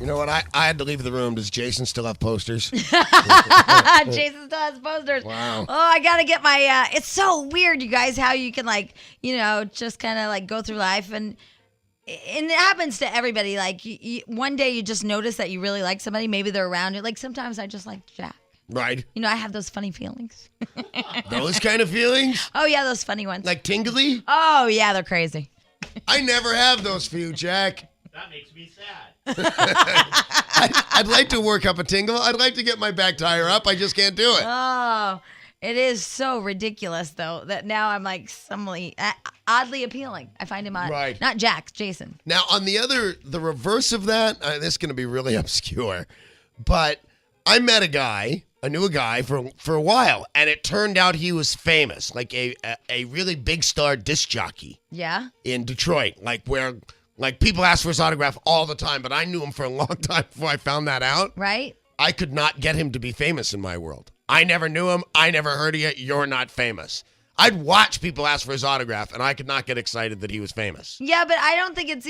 You know what? I had to leave the room. Does Jason still have posters? Jason still has posters. Wow. Oh, I got to get my, it's so weird, you guys, how you can just kind of go through life and it happens to everybody. Like one day you just notice that you really like somebody. Maybe they're around you. Like sometimes I just like Jack. Right. I have those funny feelings. Those kind of feelings? Oh, yeah, those funny ones. Like tingly? Oh, yeah, they're crazy. I never have those for you, Jack. That makes me sad. I'd like to work up a tingle. I'd like to get my back tire up. I just can't do it. Oh, it is so ridiculous, though, that now I'm oddly appealing. I find him odd. Right. Not Jack, Jason. Now, on the reverse of that, this is going to be really obscure, but I knew a guy for a while, and it turned out he was famous, like a really big star disc jockey. Yeah? In Detroit, where people ask for his autograph all the time, but I knew him for a long time before I found that out. Right? I could not get him to be famous in my world. I never knew him. I never heard of you. You're not famous. I'd watch people ask for his autograph, and I could not get excited that he was famous. Yeah, but I don't think it's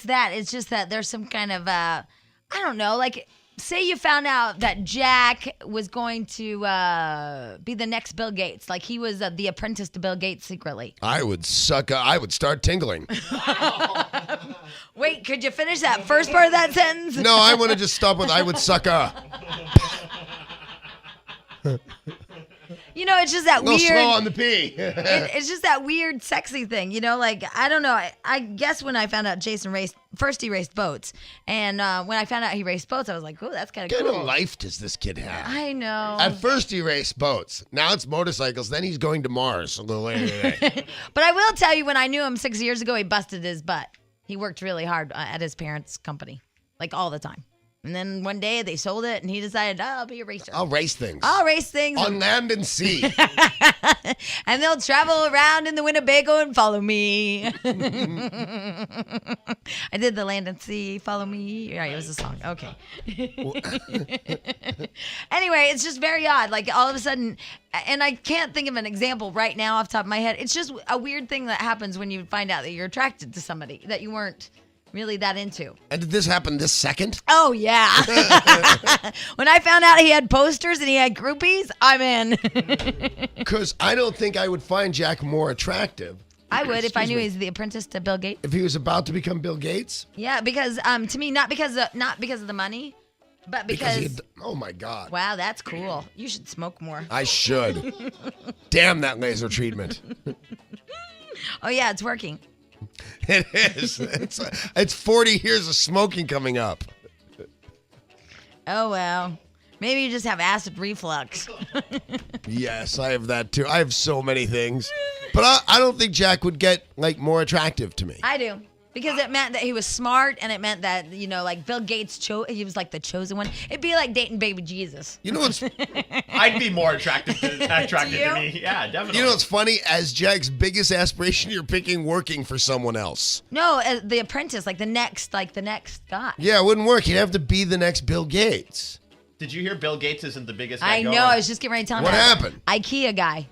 that. It's just that there's some kind of, I don't know, say you found out that Jack was going to be the next Bill Gates. Like he was the apprentice to Bill Gates secretly. I would start tingling. Wait, could you finish that first part of that sentence? No, I want to just stop with I would suck up. It's just that weird. Slow on the P. It's just that weird, sexy thing, I don't know. I guess when I found out Jason raced boats, and when I found out he raced boats, I was like, "Oh, that's kind of cool." What kind of life does this kid have? I know. At first, he raced boats. Now it's motorcycles. Then he's going to Mars a little later today. But I will tell you, when I knew him 6 years ago, he busted his butt. He worked really hard at his parents' company, all the time. And then one day they sold it, and he decided, I'll be a racer. I'll race things. On land and sea. And they'll travel around in the Winnebago and follow me. I did the land and sea, follow me. Right, it was a song. Okay. Anyway, it's just very odd. All of a sudden, and I can't think of an example right now off the top of my head. It's just a weird thing that happens when you find out that you're attracted to somebody that you weren't really that into. And did this happen this second? Oh, yeah. When I found out he had posters and he had groupies, I'm in. Because I don't think I would find Jack more attractive. I would if I knew he's the apprentice to Bill Gates. If he was about to become Bill Gates? Yeah, because to me, not because of the money, but because oh my God. Wow, that's cool. You should smoke more. I should. Damn that laser treatment. Oh yeah, it's working. It is. It's 40 years of smoking coming up. Oh, well. Maybe you just have acid reflux. Yes, I have that too. I have so many things. But I don't think Jack would get, more attractive to me. I do. Because it meant that he was smart, and it meant that, Bill Gates, he was the chosen one. It'd be like dating baby Jesus. You know what's... I'd be more attracted to me. Yeah, definitely. You know what's funny? As Jack's biggest aspiration, you're picking working for someone else. No, the apprentice, the next guy. Yeah, it wouldn't work. He'd have to be the next Bill Gates. Did you hear Bill Gates isn't the biggest guy going? I was just getting ready to tell him what happened? IKEA guy.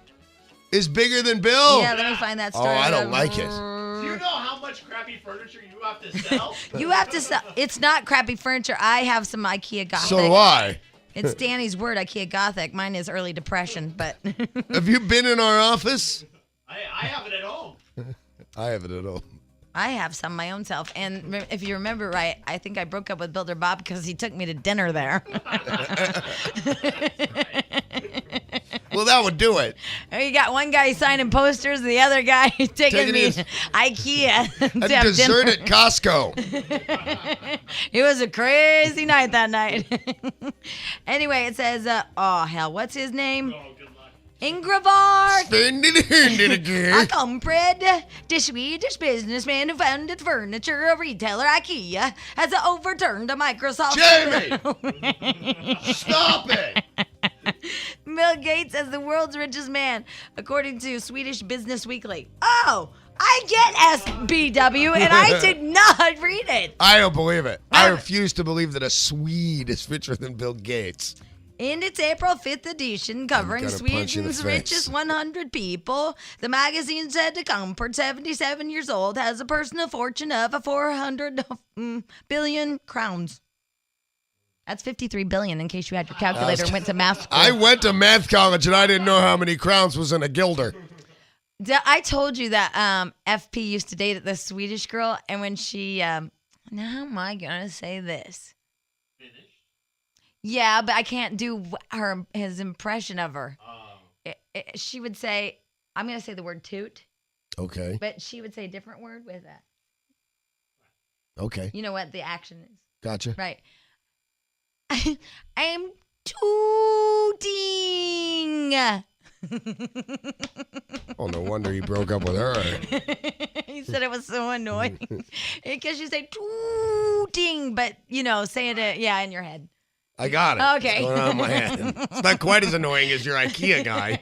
Is bigger than Bill? Yeah, let me find that story. Oh, I don't like it. Do you know how much crappy furniture you have to sell? You have to sell. It's not crappy furniture. I have some IKEA Gothic. So do I. It's Danny's word, IKEA Gothic. Mine is early depression, but... Have you been in our office? I have it at home. I have it at home. I have some my own self. And if you remember right, I think I broke up with Builder Bob because he took me to dinner there. Well, that would do it. You got one guy signing posters, and the other guy taking me to IKEA. A dessert at Costco. It was a crazy night that night. Anyway, it says, oh, hell, what's his name? Oh, good luck. Ingvar. Again. A comrade, the Swedish businessman who founded furniture retailer IKEA, has overturned a Microsoft. Jamie! Stop it! Bill Gates as the world's richest man, according to Swedish Business Weekly. Oh, I get SBW, and I did not read it. I don't believe it. I refuse to believe that a Swede is richer than Bill Gates. In its April 5th edition, covering gonna punch you in the Sweden's face. richest 100 people, the magazine said to Comfort, 77 years old, has a personal fortune of 400 billion crowns. That's 53 billion in case you had your calculator and went to math school. I went to math college and I didn't know how many crowns was in a guilder. I told you that FP used to date this Swedish girl, and when she, now how am I going to say this? Yeah, but I can't do his impression of her. She would say, I'm going to say the word toot, Okay. but she would say a different word with that. Okay. You know what the action is, Gotcha. right? I'm tooting. Oh, no wonder you broke up with her. He said it was so annoying because you say tooting, but say it, in your head. I got it. Okay. It's going on in my head. It's not quite as annoying as your IKEA guy.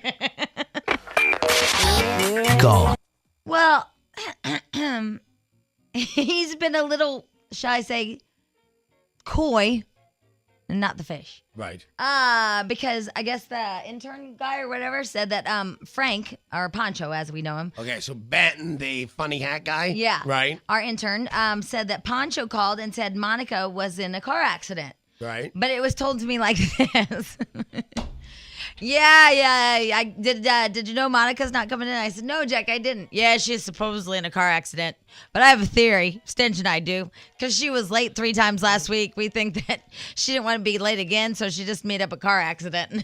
Go. Well, he's been a little, shall I say, coy, and not the fish. Right. Because I guess the intern guy or whatever said that Frank, or Pancho as we know him, Okay, so Benton, the funny hat guy. yeah, Right. our intern, said that Pancho called and said Monica was in a car accident. Right. But it was told to me like this. I did. Did you know Monica's not coming in? I said, no, Jack, I didn't. Yeah, she's supposedly in a car accident. But I have a theory. Stench and I do. Because she was late 3 times last week. We think that she didn't want to be late again, so she just made up a car accident.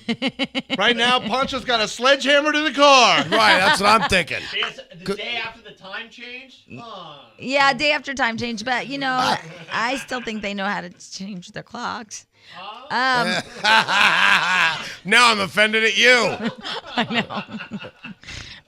Right now, Poncho's got a sledgehammer to the car. Right, that's what I'm thinking. The day after the time change? Yeah, day after time change. But, I still think they know how to change their clocks. Now I'm offended at you.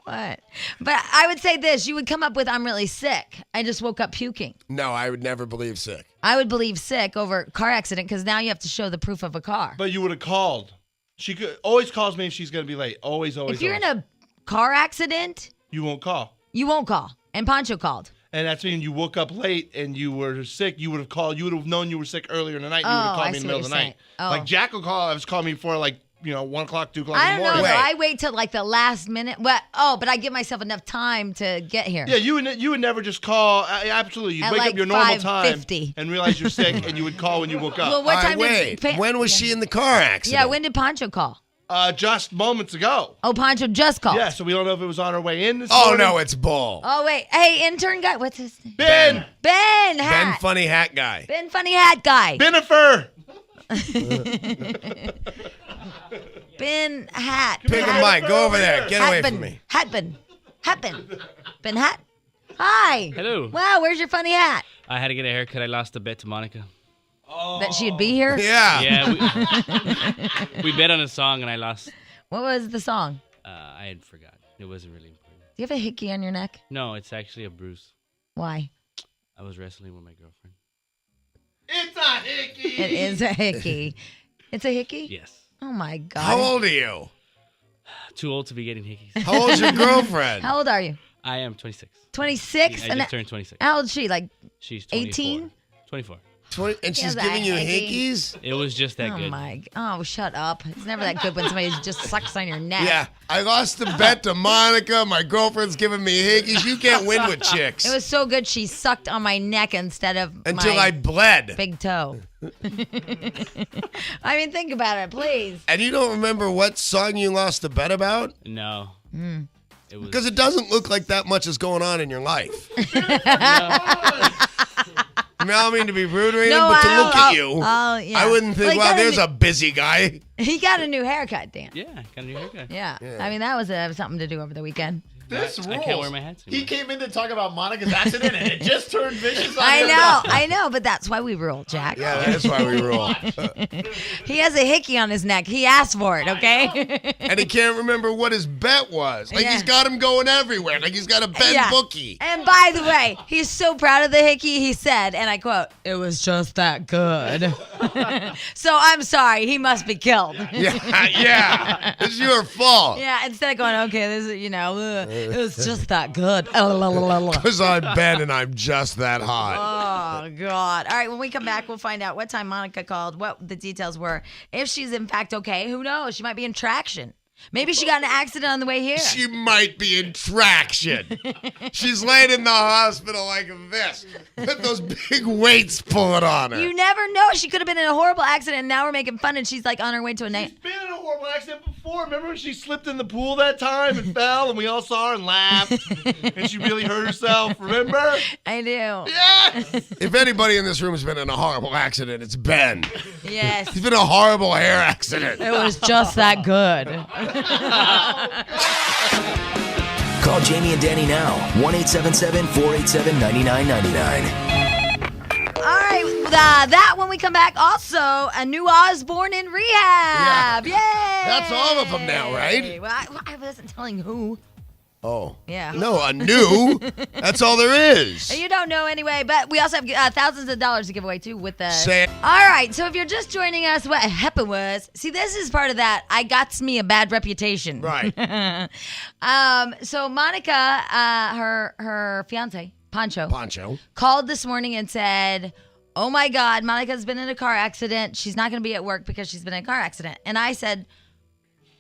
What? But I would say this. You would come up with, I'm really sick. I just woke up puking. No, I would never believe sick. I would believe sick over car accident because now you have to show the proof of a car. But you would have called. She always calls me if she's going to be late. Always. If you're in a car accident, You won't call. you won't call. And Pancho called. And that's mean you woke up late and you were sick. You would have called. You would have known you were sick earlier in the night. You would have Oh, called I me in see the middle what of the you're night. saying. Oh. Like Jack will call. I was calling me for 1 o'clock, 2 o'clock I in the don't know. morning. Though. Wait. I wait till like the last minute. But I give myself enough time to get here. Yeah, you would never just call. Absolutely, you'd At wake like up your normal 5:50. time and realize you're sick, and you would call when you woke up. Well, what All right, time wait. did When was she in the car accident? Yeah, when did Pancho call? Just moments ago. Oh, Pancho just called. Yeah, so we don't know if it was on her way in this Oh, morning. no, it's Bull. Oh, wait. Hey, intern guy. What's his name? Ben! Ben Ben Hat. Funny Hat Guy. Ben Funny Hat Guy. Benifer! Ben Hat. Pick a Hat- mic. Go over there. Get away Hatbin. from me. Hatbin. Ben Hat. Hi. Hello. Wow, where's your funny hat? I had to get a haircut. I lost a bet to Monica. That she'd be here? Yeah. Yeah, we bet on a song and I lost. What was the song? I had forgot. It wasn't really important. Do you have a hickey on your neck? No, it's actually a bruise. Why? I was wrestling with my girlfriend. It's a hickey! It is a hickey. It's a hickey? Yes. Oh my God. How old are you? Too old to be getting hickeys. How old's your girlfriend? How old are you? I am 26. 26? I And just turned 26. how old is she? Like, She's 24. 18? 24. 20, and she's Yes, I giving you hickey. hickeys? It was just that oh good. my. Oh, shut up. It's never that good when somebody just sucks on your neck. Yeah. I lost the bet to Monica. My girlfriend's giving me hickeys. You can't win with chicks. It was so good she sucked on my neck instead of Until my I bled. big toe. I mean, think about it, please. And you don't remember what song you lost the bet about? No. Hmm. It was. Because it doesn't look like that much is going on in your life. I mean, I don't mean to be rude or anything, but to look at you, yeah. I wouldn't think, he wow, got there's new- a busy guy. He got a new haircut, Dan. Yeah, got a new haircut. Yeah. Yeah. I mean, that was something to do over the weekend. This I rules. can't wear my hats He anymore. came in to talk about Monica's accident and it just turned vicious on him. I know, but that's why we rule, Jack. Yeah, that's why we roll. He has a hickey on his neck. He asked for it, okay? And he can't remember what his bet was. Like, Yeah. he's got him going everywhere. Like, he's got a Ben Yeah. bookie. And by the way, he's so proud of the hickey, he said, and I quote, "It was just that good." So I'm sorry, he must be killed. Yeah, yeah. It's your fault. Yeah, instead of going, okay, this is, It was just that good. Oh, Because I'm Ben and I'm just that hot. God. All right, when we come back, we'll find out what time Monica called, what the details were. If she's in fact okay, who knows? She might be in traction. Maybe she got in an accident on the way here. She might be in traction. She's laying in the hospital like this, with those big weights pulling on her. You never know. She could have been in a horrible accident, and now we're making fun, and she's like on her way to a night. She's been in a horrible accident before. Remember when she slipped in the pool that time and fell, and we all saw her and laughed, and she really hurt herself. Remember? I do. Yes. If anybody in this room has been in a horrible accident, it's Ben. Yes. He's been in a horrible hair accident. It was just that good. Call Jamie and Danny now. 1-877-487-9999. All right, that when we come back, also a new Osborne in rehab. Yay! That's all of them now, right? Well, I wasn't telling who. Oh. Yeah. No, a new. That's all there is. You don't know anyway, but we also have thousands of dollars to give away too with the. Say it. All right, so if you're just joining us, what happened was, see, this is part of that. I got me a bad reputation. Right. So Monica, her fiance Poncho. called this morning and said, "Oh my God, Monica's been in a car accident. She's not going to be at work because she's been in a car accident." And I said,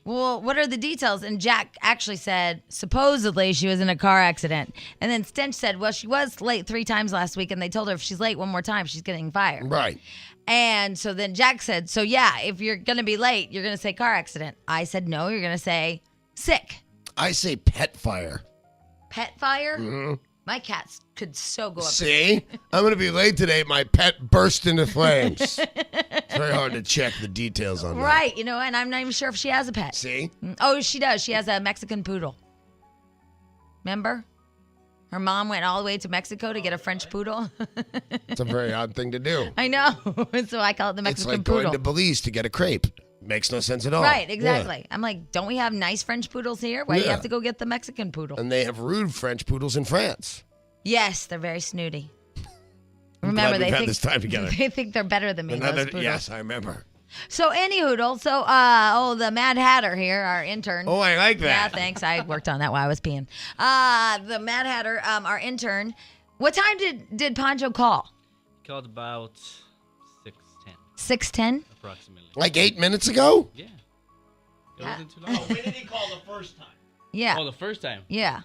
"Well, what are the details?" And Jack actually said, supposedly she was in a car accident. And then Stench said, well, she was late 3 times last week, and they told her if she's late one more time, she's getting fired. Right. And so then Jack said, so yeah, if you're going to be late, you're going to say car accident. I said, no, you're going to say sick. I say pet fire. Pet fire? Mm-hmm. My cats could so go up. See? I'm going to be late today. My pet burst into flames. It's very hard to check the details on that. Right, you know, and I'm not even sure if she has a pet. See? Oh, she does. She has a Mexican poodle. Remember? Her mom went all the way to Mexico to get a French poodle. It's a very odd thing to do. I know. So I call it the It's Mexican like poodle. going to Belize to get a crepe. Makes no sense at all. Right, exactly. I'm like, don't we have nice French poodles here? Why do you Yeah. have to go get the Mexican poodle? And they have rude French poodles in France. Yes, they're very snooty. I'm Remember, glad we've they had think this time together. They think they're better than me. Those poodles. Yes, I remember. So any hoodle. So the Mad Hatter here, our intern. Oh, I like Yeah, that. thanks. I worked on that while I was peeing. The Mad Hatter, our intern. What time did Poncho call? Called about 6:10 6:10. approximately. Like 8 minutes ago? Yeah. It wasn't too long. When did he call the first time? Yeah. Oh, the first time. Yeah.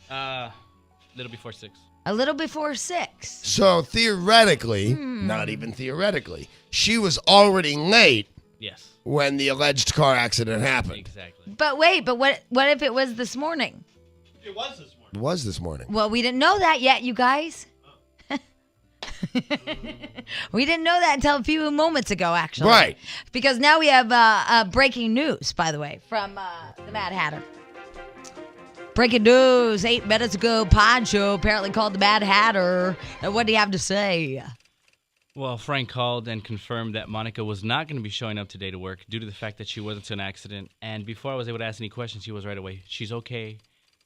Little before 6. A little before 6. So theoretically, not even theoretically, she was already late Yes. when the alleged car accident happened. Exactly. But wait, but what if it was this morning? It was this morning. It was this morning. Well, we didn't know that yet, you guys. We didn't know that until a few moments ago, actually. Right. Because now we have breaking news, by the way, from the Mad Hatter. Breaking news, 8 minutes ago, Poncho apparently called the Mad Hatter. And what do you have to say? Well, Frank called and confirmed that Monica was not going to be showing up today to work due to the fact that she wasn't to an accident. And before I was able to ask any questions, he was right away. She's okay,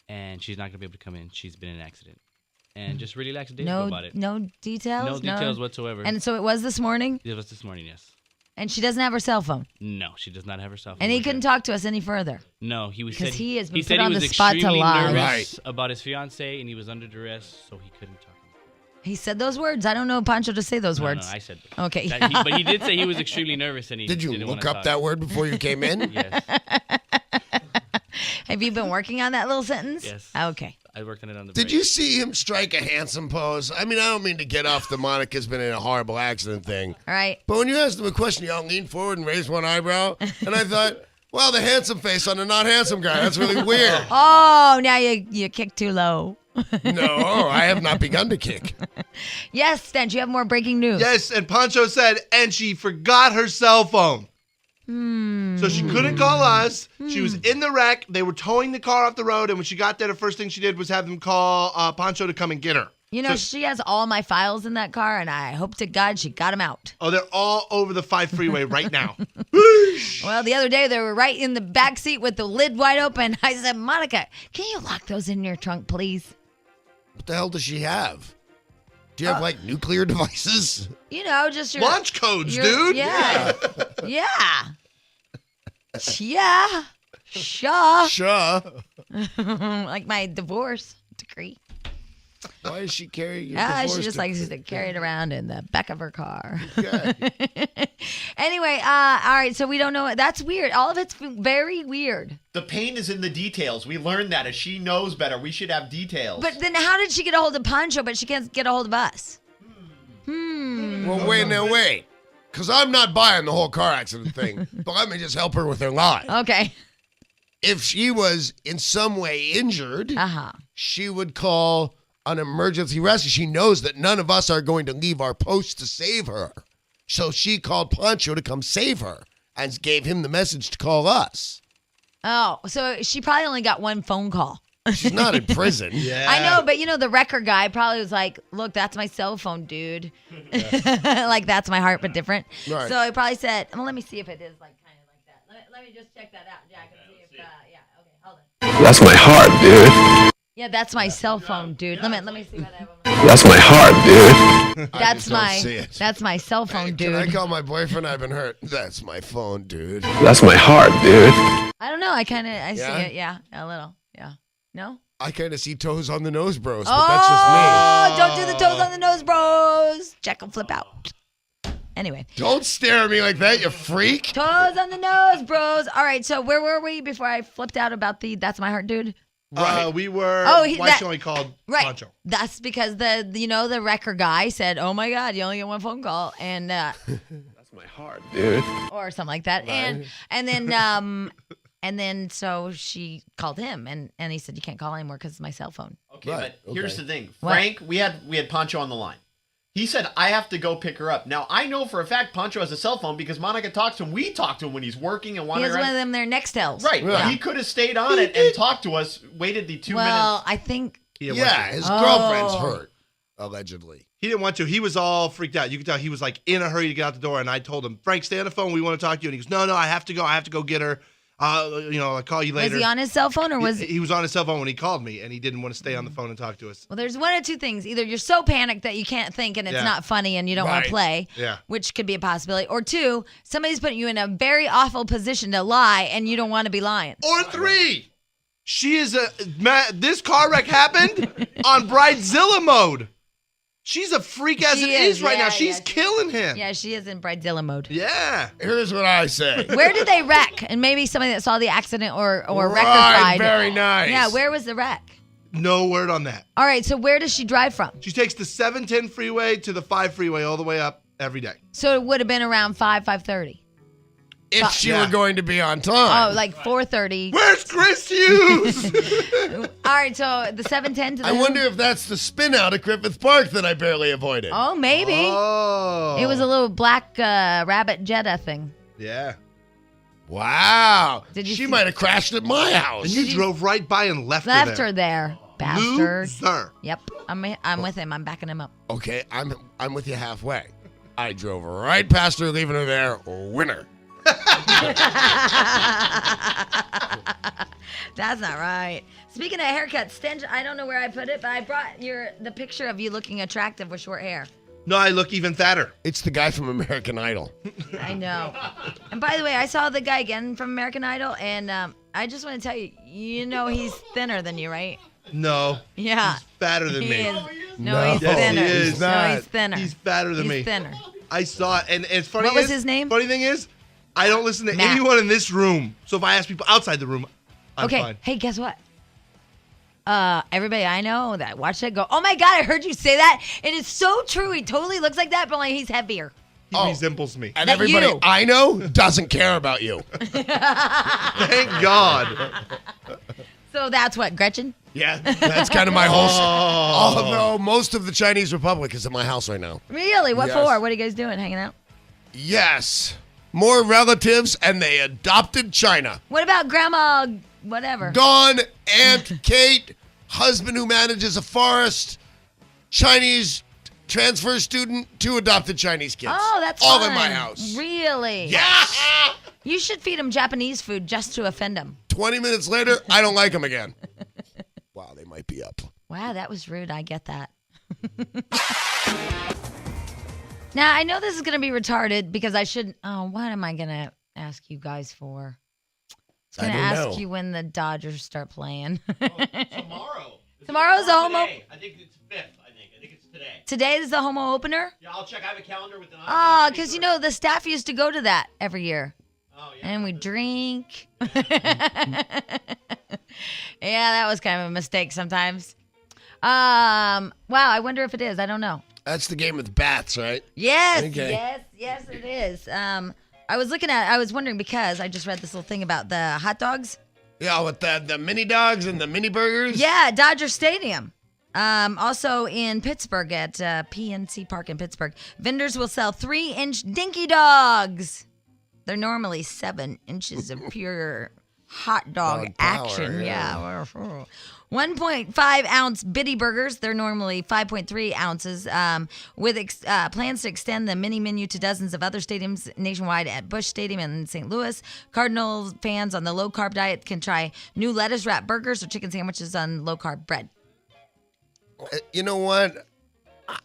and she's not going to be able to come in. She's been in an accident. And just really lackadaisical about it. No details? No details whatsoever. And so it was this morning? It was this morning, yes. And she doesn't have her cell phone? No, she does not have her cell phone. And he with her. couldn't talk to us any further? No, he was 'Cause said he has been he put said on he was the spot to extremely lie. nervous Right. about his fiance, and he was under duress, so he couldn't talk. He said those words? I don't know Poncho to say those No, words. I said. Okay. But he did say he was extremely nervous, and he Did you didn't look wanna up talk. that word before you came in? Yes, Have you been working on that little sentence? Yes. Okay. I worked on it on the. Did break. you see him strike a handsome pose? I mean, I don't mean to get off the Monica's been in a horrible accident thing. All right. But when you asked him a question, y'all leaned forward and raised one eyebrow. And I thought, well, the handsome face on a not handsome guy. That's really weird. Oh, now you kicked too low. No, I have not begun to kick. Yes, Stench, you have more breaking news. Yes, and Poncho said, and she forgot her cell phone. So she couldn't call us. She was in the wreck. They were towing the car off the road, and when she got there, the first thing she did was have them call Poncho to come and get her. You know, she has all my files in that car, and I hope to God she got them out. Oh, they're all over the 5 freeway right now. Well, the other day they were right in the back seat with the lid wide open. I said, Monica, can you lock those in your trunk, please? What the hell does she have? Do you have, like, nuclear devices? You know, just your Launch codes, your- dude. Yeah. Yeah. Yeah. Sure. Sure. Like my divorce decree. Why is she carrying your Ah, divorce she just decree? likes to carry it around in the back of her car. Okay. Anyway, all right, so we don't know. That's weird. All of it's very weird. The pain is in the details. We learned that. If she knows better, we should have details. But then how did she get a hold of Pancho, but she can't get a hold of us? Well, wait. Because I'm not buying the whole car accident thing. But let me just help her with her lie. Okay. If she was in some way injured, Uh-huh. she would call an emergency rescue. She knows that none of us are going to leave our post to save her. So she called Pancho to come save her and gave him the message to call us. Oh, so she probably only got one phone call. She's not in prison. Yeah. I know, but the wrecker guy probably was like, look, that's my cell phone, dude. Like, that's my heart, but different. Right. So he probably said, well, let me see if it is like kind of like that. Let me just check that out, Jack, and see if, yeah, okay, hold on. That's my heart, dude. Yeah, that's my cell phone, dude. Let me see what I have. That's my heart, dude. I just don't see it. That's my cell phone, dude. Can I call my boyfriend? I've been hurt. That's my phone, dude. That's my heart, dude. I don't know. I see Yeah? it. Yeah, a little. Yeah. No? I kind of see toes on the nose, bros, but that's just me. Oh, don't do the toes on the nose, bros. Jack will flip out. Anyway, Don't stare at me like that, you freak. toes on the nose, bros. All right, so where were we before I flipped out about the that's my heart, dude? We were. Oh, why she only called Right. Pancho? That's because the wrecker guy said, "Oh my God, you only get one phone call," and That's my heart, dude. or something like that, and then so she called him, and he said, "You can't call anymore because it's my cell phone." okay, Right, but here's okay. the thing. What? Frank, we had Pancho on the line. He said, I have to go pick her up. Now, I know for a fact Pancho has a cell phone because Monica talks to him. We talk to him when he's working and He wandering has one of around. them their Nextels. Right. Yeah. He could have stayed on it and talked to us, waited the 2 Well, minutes. I think Yeah, his Oh. girlfriend's hurt, allegedly. He didn't want to. He was all freaked out. You could tell he was like in a hurry to get out the door. And I told him, Frank, stay on the phone. We want to talk to you. And he goes, no, I have to go. I have to go get her. I'll call you later. was he on his cell phone or was He was on his cell phone when he called me, and he didn't want to stay on the phone and talk to us. Well, there's one of two things. Either you're so panicked that you can't think and it's Yeah. not funny and you don't want Right. to play, Yeah. which could be a possibility. Or two, somebody's putting you in a very awful position to lie and you don't want to be lying. Or three, she is this car wreck happened on Bridezilla mode. She's a freak as She it is right yeah, now. She's yeah. killing him. Yeah, she is in Bridezilla mode. Yeah. Here's what I say. Where did they wreck? And maybe somebody that saw the accident or Right, rectified. very nice. Yeah, where was the wreck? No word on that. All right, so where does she drive from? She takes the 710 freeway to the 5 freeway all the way up every day. So it would have been around 5:30. If she Yeah. were going to be on time. Oh, like 4:30. Where's Chris Hughes? All right, so the 710 to the I wonder if that's the spin out at Griffith Park that I barely avoided. Oh, maybe. Oh. It was a little black rabbit Jetta thing. Yeah. Wow. Did you she see- might have crashed at my house. And you drove right by and left Left her her there. there, bastard. Loser. Yep, I'm with him. I'm backing him up. Okay, I'm with you halfway. I drove right past her, leaving her there. Winner. That's not right. Speaking of haircuts, Stench, I don't know where I put it, but I brought the picture of you looking attractive with short hair. No, I look even fatter. It's the guy from American Idol. I know. And by the way, I saw the guy again from American Idol, and I just want to tell you, he's thinner than you, right? No. Yeah. He's fatter than He me. is. No, No. he's Yes, he thinner. is. No, Not. he's thinner. He's fatter than He's me. thinner. I saw it, and it's funny. What was his name? Funny thing is, I don't listen to Matt. anyone in this room. So if I ask people outside the room, I'm Okay. fine. Hey, guess what? Everybody I know that watched it go, oh my God, I heard you say that. It is so true. He totally looks like that, but only he's heavier. He resembles me. And That everybody you. I know doesn't care about you. Thank God. So that's what, Gretchen? Yeah, that's kind of my whole. Although most of the Chinese Republic is at my house right now. Really? What Yes. for? What are you guys doing? Hanging out? Yes, more relatives, and they adopted China. What about Grandma, whatever? Dawn, Aunt Kate, husband who manages a forest, Chinese transfer student, 2 adopted Chinese kids. Oh, that's all fun. in my house. Really? Yes. You should feed them Japanese food just to offend them. 20 minutes later, I don't like them again. Wow, they might be up. Wow, that was rude. I get that. Now, I know this is going to be retarded because I shouldn't. Oh, what am I going to ask you guys for? I was I going to don't ask know. you when the Dodgers start playing. Tomorrow. Tomorrow's the home Today. I think it's 5th. I think it's today. Today is the home opener? Yeah, I'll check. I have a calendar with an eye. Oh, because, the staff used to go to that every year. Oh, yeah. And we drink. Yeah, that was kind of a mistake sometimes. Wow, I wonder if it is. I don't know. That's the game with bats, right? Yes, Okay. yes, it is. I was wondering because I just read this little thing about the hot dogs. Yeah, with the mini dogs and the mini burgers. Yeah, Dodger Stadium. Also in Pittsburgh at PNC Park in Pittsburgh, vendors will sell 3-inch dinky dogs. They're normally 7 inches of pure hot dog Dog power, action. yeah. 1.5 ounce bitty burgers. They're normally 5.3 ounces. With plans to extend the mini menu to dozens of other stadiums nationwide at Busch Stadium in St. Louis. Cardinals fans on the low carb diet can try new lettuce wrap burgers or chicken sandwiches on low carb bread. You know what?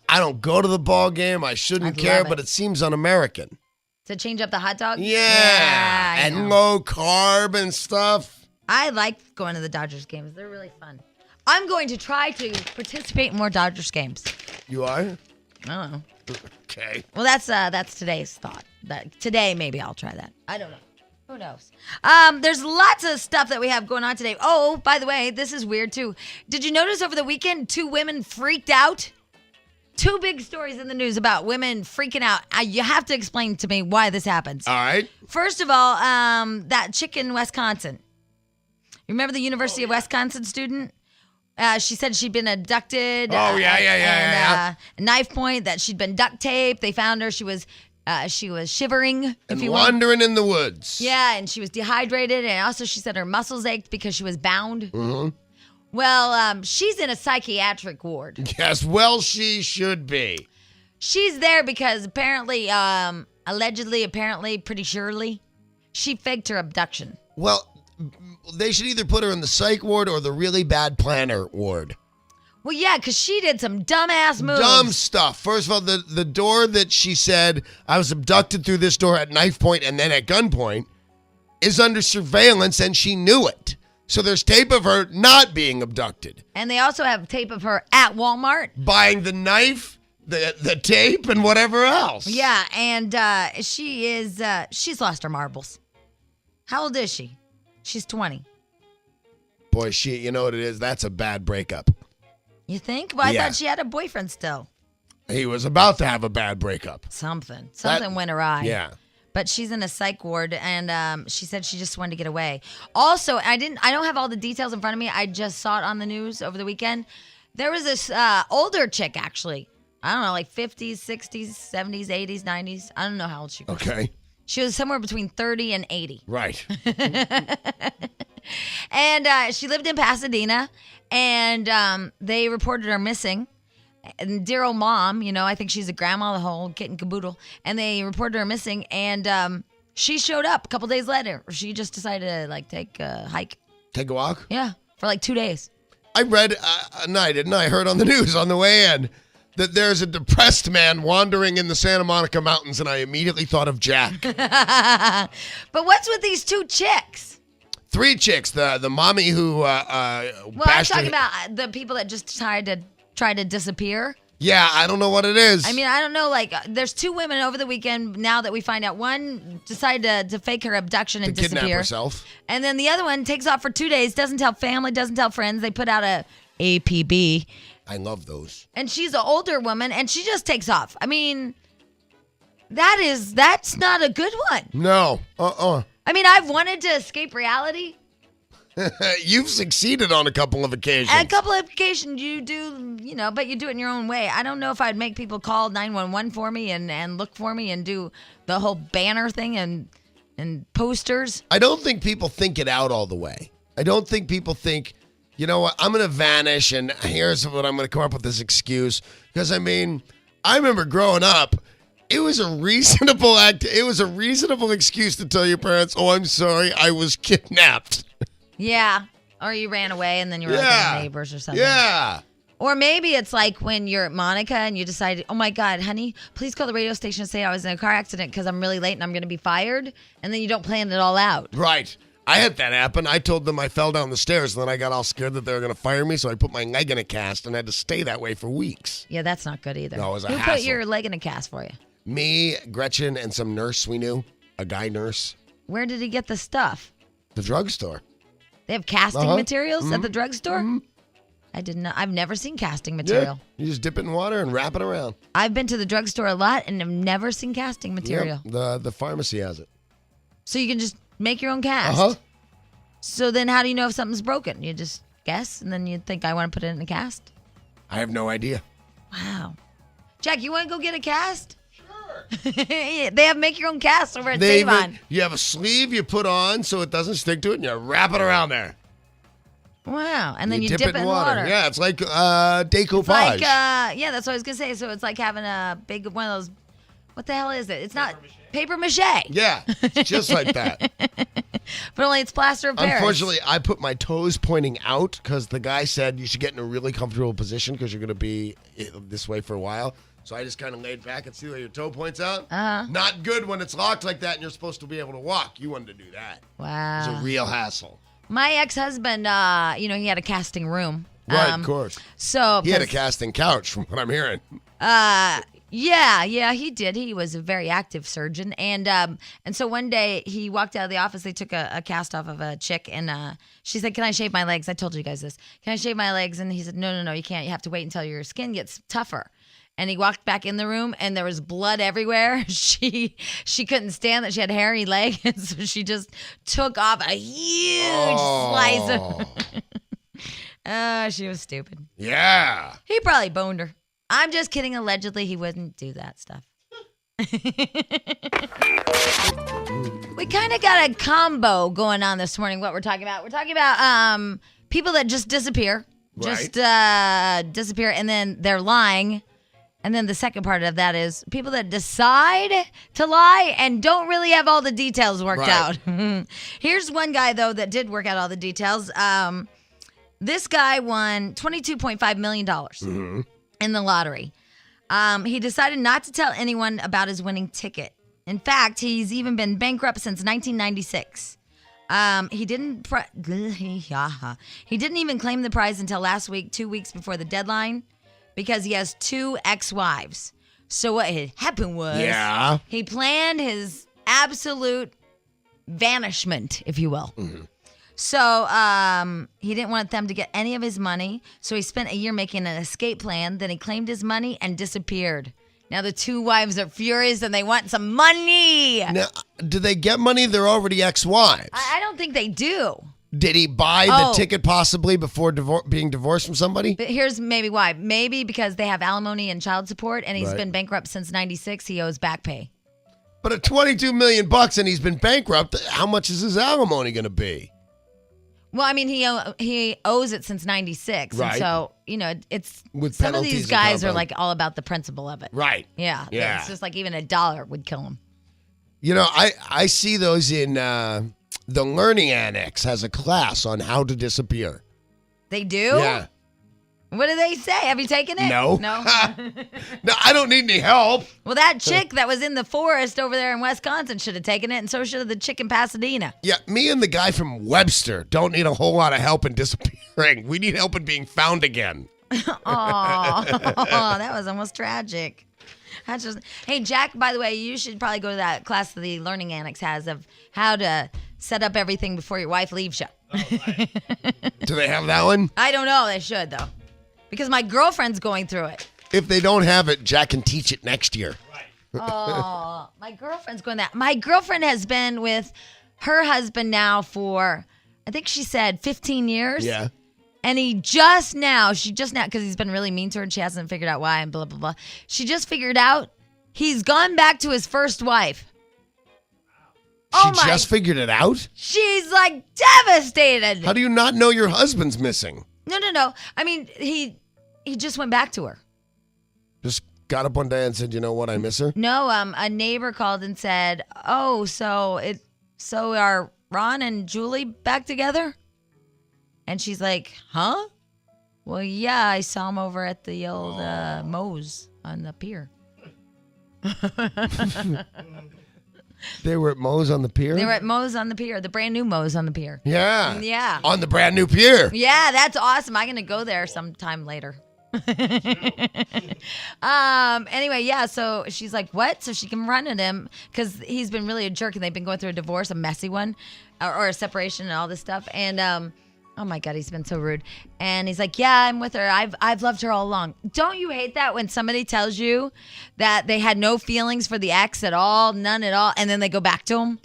I don't go to the ball game. I shouldn't I'd care, love it. but it seems un-American. To change up the hot dog? Yeah, I and know. low carb and stuff. I like going to the Dodgers games. They're really fun. I'm going to try to participate in more Dodgers games. You are? I don't know. Okay. Well, that's today's thought. That today maybe I'll try that. I don't know. Who knows? There's lots of stuff that we have going on today. Oh, by the way, this is weird too. Did you notice over the weekend 2 women freaked out? 2 big stories in the news about women freaking out. You have to explain to me why this happens. All right. First of all, that chick in Wisconsin. You remember the University of Wisconsin student? She said she'd been abducted. Oh, yeah. Knife point that she'd been duct taped. They found her. She was shivering, if And you will. wandering in the woods. Yeah, and she was dehydrated, and also she said her muscles ached because she was bound. Mm-hmm. Well, she's in a psychiatric ward. Yes, well, she should be. She's there because apparently, apparently, pretty surely, she faked her abduction. Well, they should either put her in the psych ward or the really bad planner ward. Well, yeah, because she did some dumbass moves. Dumb stuff. First of all, the door that she said, I was abducted through this door at knife point and then at gunpoint, is under surveillance, and she knew it. So there's tape of her not being abducted. And they also have tape of her at Walmart. Buying the knife, the tape, and whatever else. Yeah, and she's lost her marbles. How old is she? She's 20. Boy, you know what it is? That's a bad breakup. You think? Well, I Yeah. thought she had a boyfriend still. He was about to have a bad breakup. Something That- went awry. Yeah. But she's in a psych ward, and she said she just wanted to get away. Also, I don't have all the details in front of me. I just saw it on the news over the weekend. There was this older chick, actually. I don't know, like 50s, 60s, 70s, 80s, 90s. I don't know how old she was. Okay. She was somewhere between 30 and 80. Right. And she lived in Pasadena, and they reported her missing. And dear old mom, I think she's a grandma, the whole kit and caboodle. And they reported her missing, and she showed up a couple days later. She just decided to take a hike. Take a walk? Yeah, for 2 days. I read, I heard on the news on the way in that there's a depressed man wandering in the Santa Monica Mountains, and I immediately thought of Jack. But what's with these 2 chicks? 3 chicks, the mommy who Well, I'm bashed talking her. about the people that just tried to disappear. Yeah, I don't know what it is. I mean, I don't know. There's 2 women over the weekend now that we find out. One decided to fake her abduction and to kidnap disappear. herself. And then the other one takes off for 2 days, doesn't tell family, doesn't tell friends. They put out a APB. I love those. And she's an older woman, and she just takes off. I mean, that's not a good one. No. I mean, I've wanted to escape reality. You've succeeded on a couple of occasions. At a couple of occasions, you do, but you do it in your own way. I don't know if I'd make people call 911 for me and look for me and do the whole banner thing and posters. I don't think people think it out all the way. I don't think people think, you know what, I'm going to vanish, and here's what I'm going to come up with this excuse. Because, I remember growing up, it was a reasonable it was a reasonable excuse to tell your parents, oh, I'm sorry, I was kidnapped. Yeah. Or you ran away and then you were Yeah. with neighbors or something. Yeah. Or maybe it's like when you're at Monica and you decide, oh my God, honey, please call the radio station and say I was in a car accident because I'm really late and I'm going to be fired. And then you don't plan it all out. Right. I had that happen. I told them I fell down the stairs, and then I got all scared that they were going to fire me, so I put my leg in a cast and had to stay that way for weeks. Yeah, that's not good either. No, it was a Who put hassle. your leg in a cast for you? Me, Gretchen, and some nurse we knew, a guy nurse, Where did he get the stuff? the drugstore. They have casting Uh-huh. materials at the drugstore? I did not. I've never seen casting material. Yeah. You just dip it in water and wrap it around. I've been to the drugstore a lot and have never seen casting material. Yep. The pharmacy has it. So you can just make your own cast. Uh-huh. So then how do you know if something's broken? You just guess and then you think I want to put it in a cast? I have no idea. Wow. Jack, you want to go get a cast? Sure. They have make your own cast over at They Savon. even- you have a sleeve you put on so it doesn't stick to it, and you wrap it around there. Wow. And then you dip dip it in water. Yeah, it's like decoupage. Like, yeah, that's what I was going to say. So it's like having a big one of those, what the hell is it? It's not paper mache. Yeah, it's just like that. But only it's plaster of Paris. Unfortunately, I put my toes pointing out because the guy said you should get in a really comfortable position because you're going to be this way for a while. So I just kind of laid back and see where your toe points out. Uh-huh. Not good when it's locked like that and you're supposed to be able to walk. You wanted to do that. Wow. It's a real hassle. My ex-husband, he had a casting room. Right, of course. So He had a casting couch from what I'm hearing. Yeah, he did. He was a very active surgeon, and so one day he walked out of the office. They took a cast off of a chick, and she said, "Can I shave my legs?" I told you guys this. Can I shave my legs? And he said, "No, you can't. You have to wait until your skin gets tougher." And he walked back in the room, and there was blood everywhere. She couldn't stand that she had hairy legs, and so she just took off a huge slice of. She was stupid. Yeah. He probably boned her. I'm just kidding. Allegedly, he wouldn't do that stuff. We kind of got a combo going on this morning. What we're talking about? We're talking about people that just disappear, disappear, and then they're lying. And then the second part of that is people that decide to lie and don't really have all the details worked out. Here's one guy though that did work out all the details. This guy won $22.5 million in the lottery. He decided not to tell anyone about his winning ticket. In fact, he's even been bankrupt since 1996. He didn't even claim the prize until last week, 2 weeks before the deadline, because he has 2 ex-wives. So what had happened was he planned his absolute vanishment, if you will. So he didn't want them to get any of his money. So he spent a year making an escape plan. Then he claimed his money and disappeared. Now the 2 wives are furious and they want some money. Now, do they get money? They're already ex-wives. I don't think they do. Did he buy the ticket possibly before being divorced from somebody? But here's maybe why. Maybe because they have alimony and child support and he's been bankrupt since 96. He owes back pay. But at $22 million and he's been bankrupt, how much is his alimony going to be? Well, I mean, he owes it since 96. Right. And so, it's With some of penalties these and guys are compound. like all about the principle of it. Right. Yeah. Yeah. It's just like even $1 would kill him. I see those in the Learning Annex has a class on how to disappear. They do? Yeah. What do they say? Have you taken it? No. No? No, I don't need any help. Well, that chick that was in the forest over there in Wisconsin should have taken it, and so should have the chick in Pasadena. Yeah, me and the guy from Webster don't need a whole lot of help in disappearing. We need help in being found again. Oh, that was almost tragic. That's just. Hey, Jack, by the way, you should probably go to that class that the Learning Annex has of how to set up everything before your wife leaves you. Do they have that one? I don't know. They should, though. Because my girlfriend's going through it. If they don't have it, Jack can teach it next year. Oh, my girlfriend's going that. My girlfriend has been with her husband now for, I think she said 15 years. Yeah. And she just now, because he's been really mean to her and she hasn't figured out why and blah, blah, blah. She just figured out he's gone back to his first wife. She just figured it out? She's like devastated. How do you not know your husband's missing? No. I mean, he just went back to her. Just got up one day and said, you know what, I miss her? No, a neighbor called and said, "Oh, so are Ron and Julie back together?" And she's like, "Huh? Well, yeah, I saw him over at the old Moe's on the pier." They were at Moe's on the pier? They were at Moe's on the pier, the brand new Moe's on the pier. Yeah. Yeah. On the brand new pier. Yeah, that's awesome. I'm gonna go there sometime later. Anyway, yeah, so she's like, what? So she can run at him because he's been really a jerk and they've been going through a divorce, a messy one, or a separation and all this stuff. And oh my God, he's been so rude. And he's like, yeah, I'm with her. I've loved her all along. Don't you hate that when somebody tells you that they had no feelings for the ex at all, none at all, and then they go back to him?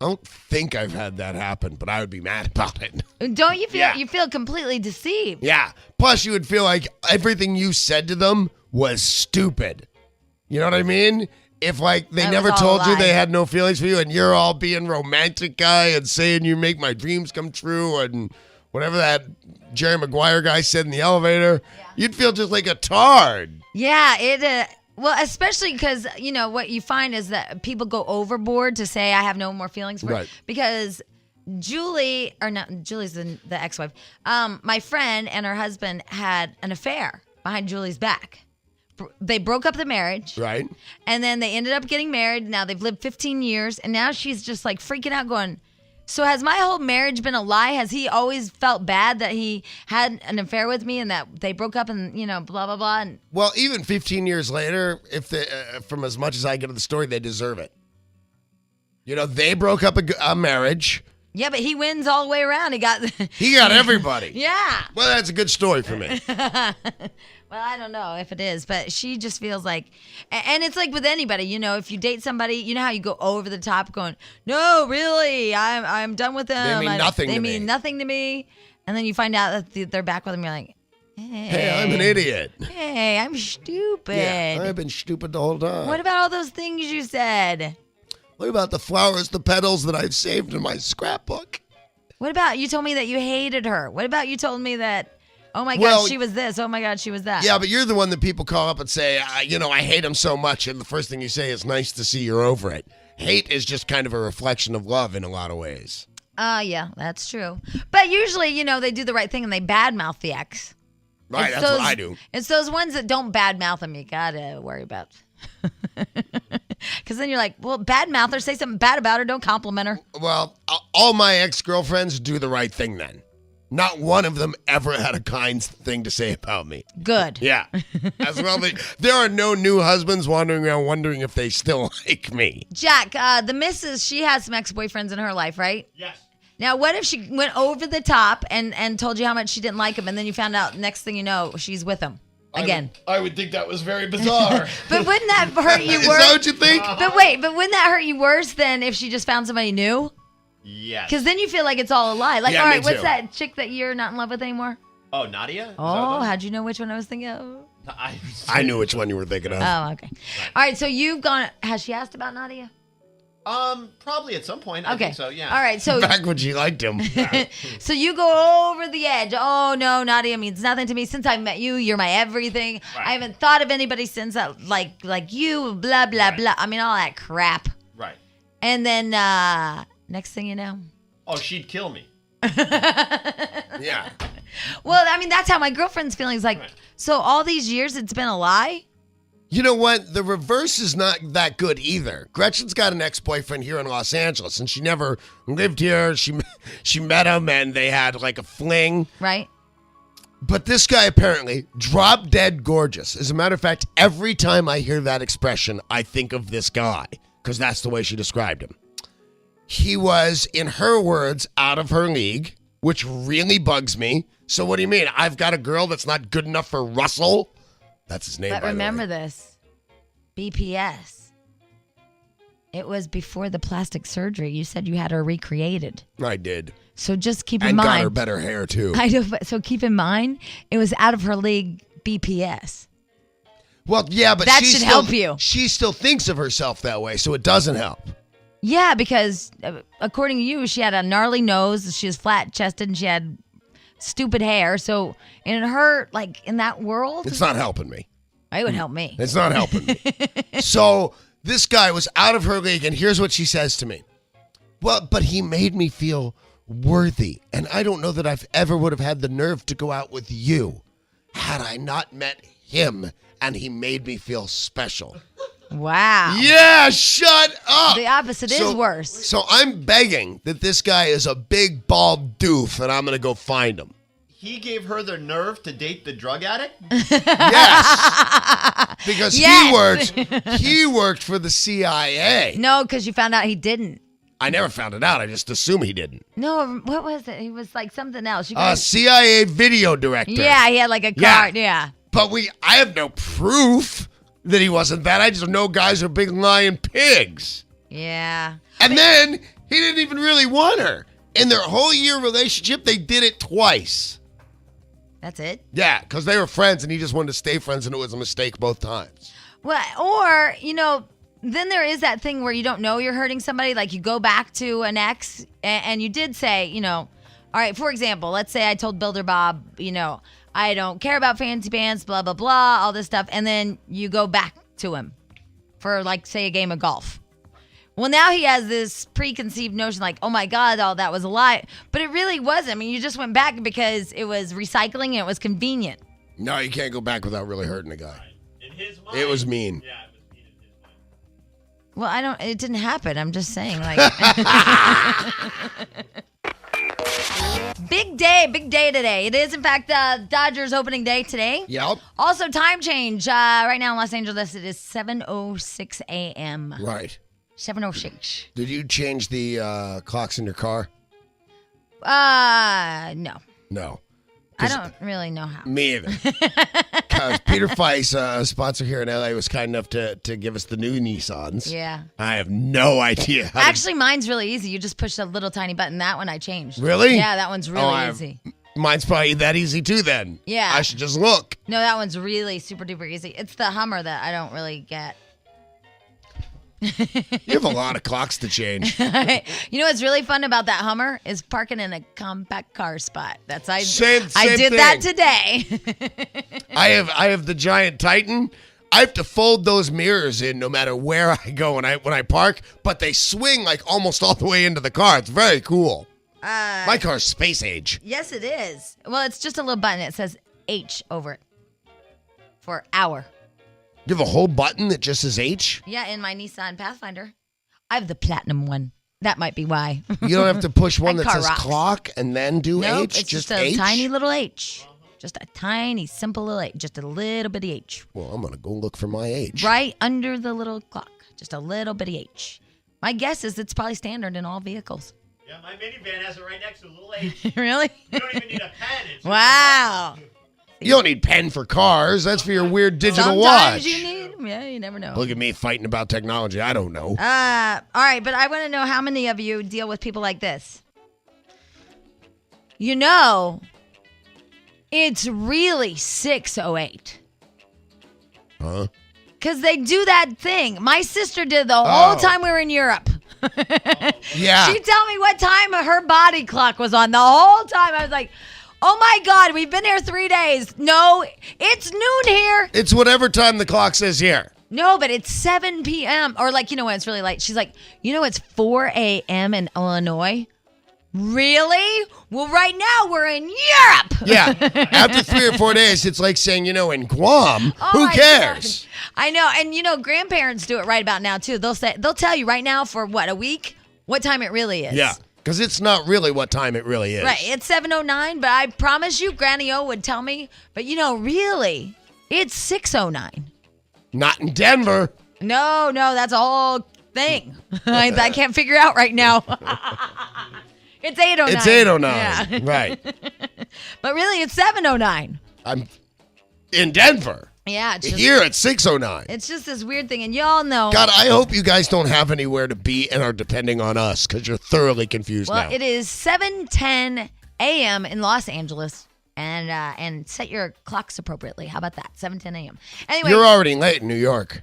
I don't think I've had that happen, but I would be mad about it. Don't you feel Yeah. you feel completely deceived? Yeah. Plus, you would feel like everything you said to them was stupid. You know what I mean? If, like, they That never was all a told you lie. they had no feelings for you and you're all being romantic guy and saying you make my dreams come true and whatever that Jerry Maguire guy said in the elevator, you'd feel just like a tard. Yeah, it. Well, especially because, you know, what you find is that people go overboard to say, I have no more feelings for Right. Because Julie's the ex-wife. My friend and her husband had an affair behind Julie's back. They broke up the marriage. Right? And then they ended up getting married. Now they've lived 15 years. And now she's just like freaking out going, so has my whole marriage been a lie? Has he always felt bad that he had an affair with me and that they broke up and, you know, blah, blah, blah. And Well, even 15 years later, if they, from as much as I get of the story, they deserve it. You know, they broke up a marriage. yeah, but he wins all the way around. He got, He got everybody. yeah. Well, that's a good story for me. Well, I don't know if it is, but she just feels like, and it's like with anybody, you know, if you date somebody, you know how you go over the top going, no, really, I'm done with them. mean nothing They to mean me." nothing to me. And then you find out that they're back with them. You're like, Hey, I'm an idiot. Hey, I'm stupid. Yeah, I've been stupid the whole time. What about all those things you said? What about the flowers, the petals that I've saved in my scrapbook? What about you told me that you hated her? What about you told me that, oh my Well, God, she was this. Oh my God, she was that. Yeah, but you're the one that people call up and say, you know, I hate him so much. And the first thing you say is, nice to see you're over it. Hate is just kind of a reflection of love in a lot of ways. Yeah, that's true. But usually, you know, they do the right thing and they badmouth the ex. Right, It's that's those- what I do. It's those ones that don't badmouth them you gotta worry about. Because then you're like, well, badmouth her, say something bad about her, don't compliment her. Well, all my ex-girlfriends do the right thing then. Not one of them ever had a kind thing to say about me. Good. Yeah. As well, there are no new husbands wandering around wondering if they still like me. Jack, the missus, she has some ex-boyfriends in her life, right? Yes. Now, what if she went over the top and told you how much she didn't like him, and then you found out next thing you know, she's with him again? I would think that was very bizarre. But wouldn't that hurt you Is worse? that what you think? But wait, but wouldn't that hurt you worse than if she just found somebody new? Yes. Because then you feel like it's all a lie. Like, Yeah, all me right, what's too. that chick that you're not in love with anymore? Oh, Nadia? Is that Oh, what how'd you know which one I was thinking of? I knew which one you were thinking of. Oh, okay. All right, so you've gone. Has she asked about Nadia? Probably at some point. I Okay. think so, yeah. All right, so Back when she liked him. so you go over the edge. Oh no, Nadia means nothing to me. Since I met you, you're my everything. Right. I haven't thought of anybody since that, like you. Blah blah blah. I mean all that crap. Right. And then next thing you know, Oh, she'd kill me. Yeah. well, I mean that's how my girlfriend's feeling. Is like, Right. so all these years it's been a lie. You know what? The reverse is not that good either. Gretchen's got an ex-boyfriend here in Los Angeles, and she never lived here. She met him, and they had like a fling. Right. But this guy apparently drop dead gorgeous. As a matter of fact, every time I hear that expression, I think of this guy because that's the way she described him. He was, in her words, out of her league, which really bugs me. So what do you mean? I've got a girl that's not good enough for Russell? That's his name. But by the way. remember this, BPS. It was before the plastic surgery. You said you had her recreated. I did. So just keep in And got her mind. better hair, too. I know, but so keep in mind, it was out of her league BPS. Well, yeah, but That she should still, help you. She still thinks of herself that way, so it doesn't help. Yeah, because according to you, she had a gnarly nose, she was flat chested, and she had stupid hair. So in her, like in that world, It's not helping me. it would help me. It's not helping me. So this guy was out of her league, and here's what she says to me. Well, but he made me feel worthy, and I don't know that I've ever would have had the nerve to go out with you had I not met him, and he made me feel special. Wow. Yeah, shut up. The opposite is worse. So I'm begging that this guy is a big bald doof, and I'm gonna go find him. He gave her the nerve to date the drug addict? Yes, because Yes. he worked for the CIA. No, because you found out he didn't. I never found it out. I just assumed he didn't. No, what was it? He was like something else. You A guys, CIA video director. yeah, he had like a Yeah. card. Yeah. But I have no proof that he wasn't that. I just know guys are big lying pigs. Yeah. And then he didn't even really want her. In their whole year relationship, they did it twice. That's it. Yeah, because they were friends and he just wanted to stay friends and it was a mistake both times. Well, or, then there is that thing where you don't know you're hurting somebody. Like you go back to an ex and you did say, all right, for example, let's say I told Builder Bob, I don't care about fancy pants, blah, blah, blah, all this stuff. And then you go back to him for like, say, a game of golf. Well, now he has this preconceived notion like, oh my God, all that was a lie. But it really wasn't. I mean, you just went back because it was recycling and it was convenient. No, you can't go back without really hurting a guy. In his mind. It was mean. Yeah, it was mean in his mind. Well, it didn't happen. I'm just saying, like. Big day today. It is, in fact, Dodgers opening day today. Yep. Also, time change. Right now in Los Angeles, it is 7:06 a.m. Right. 7:06. Did you change the clocks in your car? No. No. I don't really know how. Me either. Because Peter Feiss, a sponsor here in LA, was kind enough to give us the new Nissans. Yeah. I have no idea how to- Actually, mine's really easy. You just push a little tiny button. That one I changed. Really? Yeah, that one's really easy. Mine's probably that easy too then. Yeah. I should just look. No, that one's really super duper easy. It's the Hummer that I don't really get. You have a lot of clocks to change. You know what's really fun about that Hummer is parking in a compact car spot. I Same did thing. that today. I have the giant Titan. I have to fold those mirrors in no matter where I go when I park, but they swing like almost all the way into the car. It's very cool. My car's space age. Yes, it is. Well, it's just a little button. It says H over it for hour. You have a whole button that just says H? Yeah, in my Nissan Pathfinder. I have the platinum one. That might be why. You don't have to push one That that car says rocks. clock and then do Nope, H? it's just a H? tiny little H. Just a tiny, simple little H. Just a little bitty H. Well, I'm going to go look for my H. Right under the little clock. Just a little bitty H. My guess is it's probably standard in all vehicles. Yeah, my minivan has it right next to a little H. Really? You don't even need a pen. It's just a Wow. You don't need pen for cars. That's for your weird digital Sometimes watch. you need 'em. Yeah, you never know. Look at me fighting about technology. I don't know. All right, but I want to know how many of you deal with people like this. It's really 6:08. Huh? Because they do that thing. My sister did the whole time we were in Europe. Yeah. She'd tell me what time her body clock was on the whole time. I was like, oh my God, we've been here 3 days. No, it's noon here. It's whatever time the clock says here. No, but it's 7 p.m. Or like, when it's really late. She's like, it's 4 a.m. in Illinois. Really? Well, right now we're in Europe. Yeah. After 3 or 4 days, it's like saying, in Guam, Oh who my cares? God. I know. And grandparents do it right about now too. They'll tell you right now for a week, what time it really is. Yeah. Because it's not really what time it really is. Right. It's 7:09, but I promise you, Granny O would tell me, but really, it's 6:09. Not in Denver. No, that's a whole thing. I can't figure out right now. It's 8:09. It's 8:09. Yeah. Right. But really, it's 7:09. I'm in Denver. Yeah. It's just, Here at 6:09. it's just this weird thing. And y'all know. God, I hope you guys don't have anywhere to be and are depending on us because you're thoroughly confused Well, now. it is 7:10 a.m. in Los Angeles. And set your clocks appropriately. How about that? 7:10 a.m. Anyway. You're already late in New York.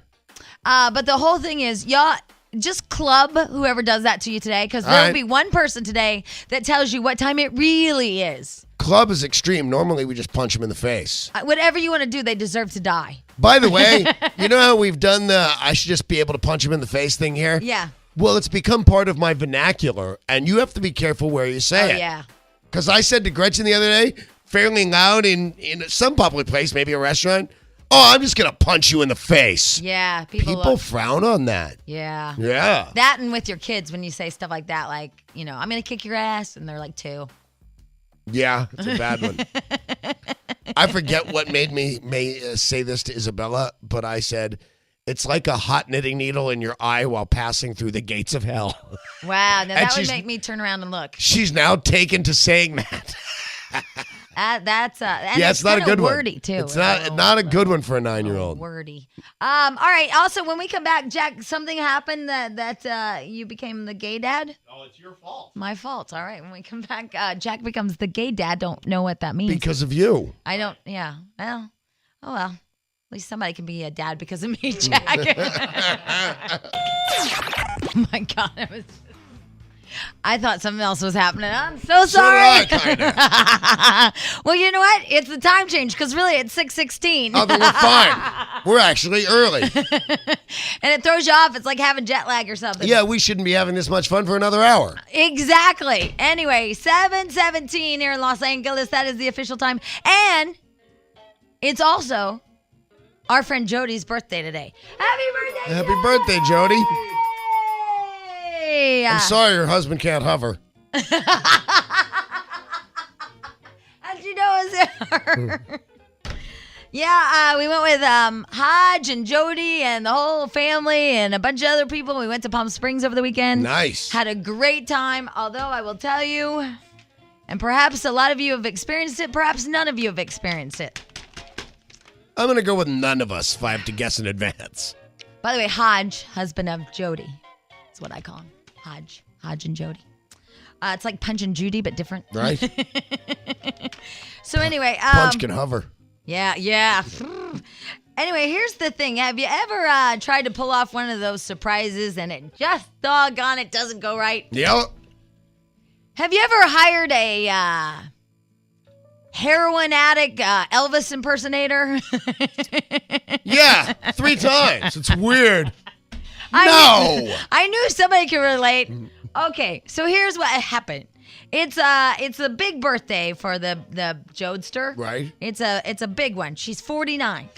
But the whole thing is, y'all just club whoever does that to you today, because there will right. be one person today that tells you what time it really is. Club is extreme. Normally, we just punch him in the face. Whatever you want to do, they deserve to die. By the way, you know how we've done the I should just be able to punch him in the face thing here? Yeah. Well, it's become part of my vernacular, and you have to be careful where you say it. Yeah. Because I said to Gretchen the other day, fairly loud in some public place, maybe a restaurant, Oh, I'm just going to punch you in the face. Yeah, people People look. frown on that. Yeah. Yeah. That and with your kids when you say stuff like that, like, I'm going to kick your ass, and they're like 2. Yeah, it's a bad one. I forget what made me say this to Isabella, but I said, it's like a hot knitting needle in your eye while passing through the gates of hell. Wow, now And that would she's- make me turn around and look. She's now taken to saying that. That's and Yeah, it's not a kinda good one. wordy too. It's not a good one for a 9-year-old. Wordy. All right. Also, when we come back, Jack, something happened that you became the gay dad. Oh, it's your fault. My fault. All right. When we come back, Jack becomes the gay dad. Don't know what that means. Because of you. I don't. Yeah. Well. Oh well. At least somebody can be a dad because of me, Jack. Oh my God. I thought something else was happening. I'm so sorry. So did I, Well, you know what? It's the time change because really it's 6:16. Oh, then we're fine. We're actually early. And it throws you off. It's like having jet lag or something. Yeah, we shouldn't be having this much fun for another hour. Exactly. Anyway, 7:17 here in Los Angeles. That is the official time. And it's also our friend Jody's birthday today. Happy birthday, Happy birthday, Jody. Jody! I'm sorry your husband can't hover. How'd you know it was her? Yeah, we went with Hodge and Jody and the whole family and a bunch of other people. We went to Palm Springs over the weekend. Nice. Had a great time, although I will tell you, and perhaps a lot of you have experienced it, perhaps none of you have experienced it. I'm going to go with none of us if I have to guess in advance. By the way, Hodge, husband of Jody. That's what I call him. Hodge and Jody. It's like Punch and Judy, but different. Right? So anyway. Punch can hover. Yeah. Anyway, here's the thing. Have you ever tried to pull off one of those surprises and it just doggone it doesn't go right? Yep. Have you ever hired a heroin addict Elvis impersonator? Yeah, 3 times. It's weird. I knew somebody could relate. Okay, so here's what happened. It's a big birthday for the Jodester. Right. It's a big one. She's 49.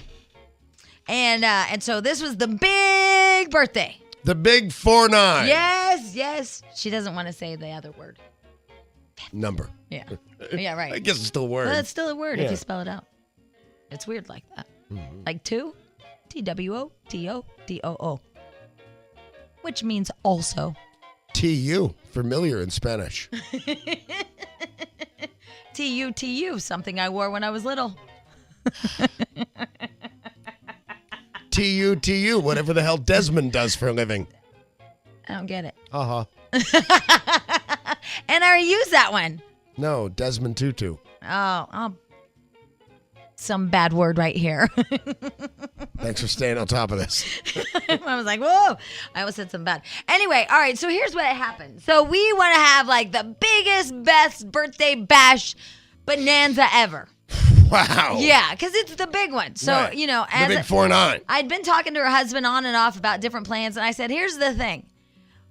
And so this was the big birthday. The big 4-9 Yes. She doesn't want to say the other word. number. Yeah. Yeah, right. I guess it's still a word. Well, it's still a word if Yeah. you spell it out. It's weird like that. Like 2, TWOTODOO. Which means also. TU, familiar in Spanish. TUTU, something I wore when I was little. TU, whatever the hell Desmond does for a living. I don't get it. Uh-huh. And I use that one. No, Desmond Tutu. Oh, some bad word right here. Thanks for staying on top of this. I was like, whoa. I almost said something bad. Anyway, all right, so here's what happened. So we want to have like the biggest, best birthday bash bonanza ever. Wow. Yeah, because it's the big one. So, Right. as the big 4-9. I'd been talking to her husband on and off about different plans, and I said, here's the thing.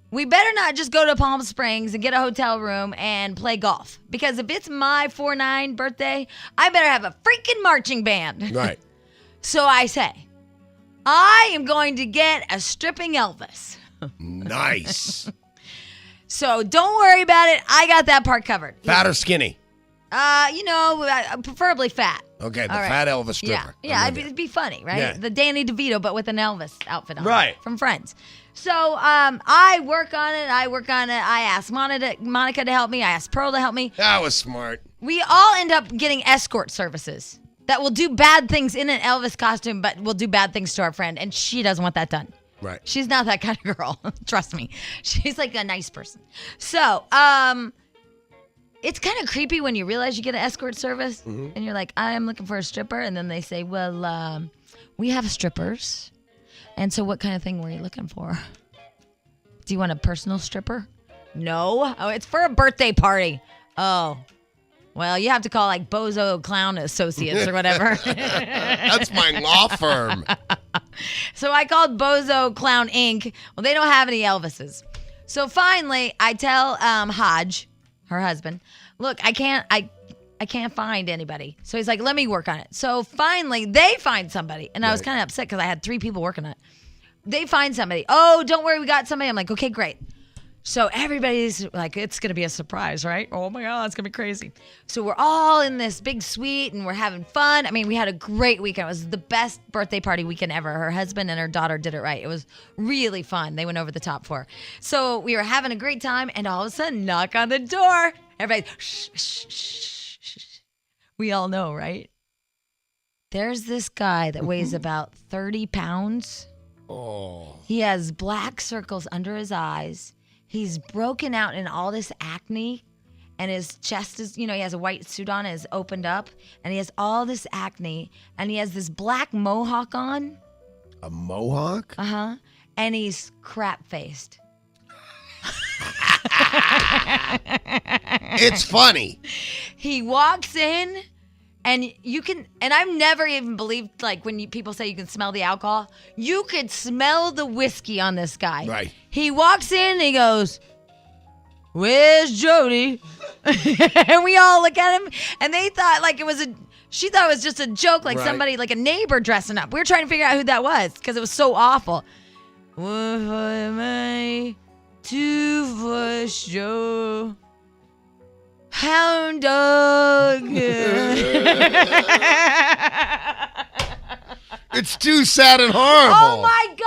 We better not just go to Palm Springs and get a hotel room and play golf. Because if it's my 4-9 birthday, I better have a freaking marching band. Right. So I say, I am going to get a stripping Elvis. Nice. So don't worry about it. I got that part covered. Fat or skinny? Preferably fat. Okay, the All right. fat Elvis stripper. Yeah, I'm with it'd be funny, right? Yeah. The Danny DeVito, but with an Elvis outfit on. Right. From Friends. So I work on it. I asked Monica to help me. I asked Pearl to help me. That was smart. We all end up getting escort services that will do bad things in an Elvis costume, but will do bad things to our friend, and she doesn't want that done. Right. She's not that kind of girl. Trust me. She's like a nice person. So, it's kind of creepy when you realize you get an escort service and you're like, I'm looking for a stripper. And then they say, well, we have strippers. And so what kind of thing were you looking for? Do you want a personal stripper? No. Oh, it's for a birthday party. Oh. Well, you have to call like Bozo Clown Associates or whatever. That's my law firm. So I called Bozo Clown Inc. Well, they don't have any Elvises. So finally, I tell Hodge, her husband, look, I I can't find anybody. So he's like, let me work on it. So finally, they find somebody. And I was kind of upset because I had 3 people working on it. They find somebody. Oh, don't worry, we got somebody. I'm like, okay, great. So everybody's like, it's going to be a surprise, right? Oh my God, it's going to be crazy. So we're all in this big suite and we're having fun. I mean, we had a great weekend. It was the best birthday party weekend ever. Her husband and her daughter did it right. It was really fun. They went over the top for her. So we were having a great time and all of a sudden, knock on the door. Everybody, shh, shh, shh, shh. We all know, right? There's this guy that weighs about 30 pounds. Oh. He has black circles under his eyes. He's broken out in all this acne, and his chest is, he has a white suit on, is opened up, and he has all this acne, and he has this black mohawk on. A mohawk? Uh-huh. And he's crap-faced. It's funny. He walks in, and I've never even believed, like, when people say you can smell the alcohol, you could smell the whiskey on this guy. Right. He walks in, and he goes, "Where's Jody?" And we all look at him, and they thought, like, she thought it was just a joke, like somebody, like a neighbor dressing up. We were trying to figure out who that was, because it was so awful. What am I to for show? Hound dog. It's too sad and horrible. Oh my God!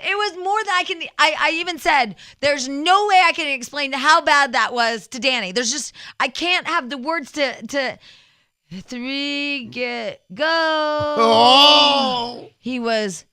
It was more than I can. I even said there's no way I can explain how bad that was to Danny. I can't have the words to 3 get go. Oh. He was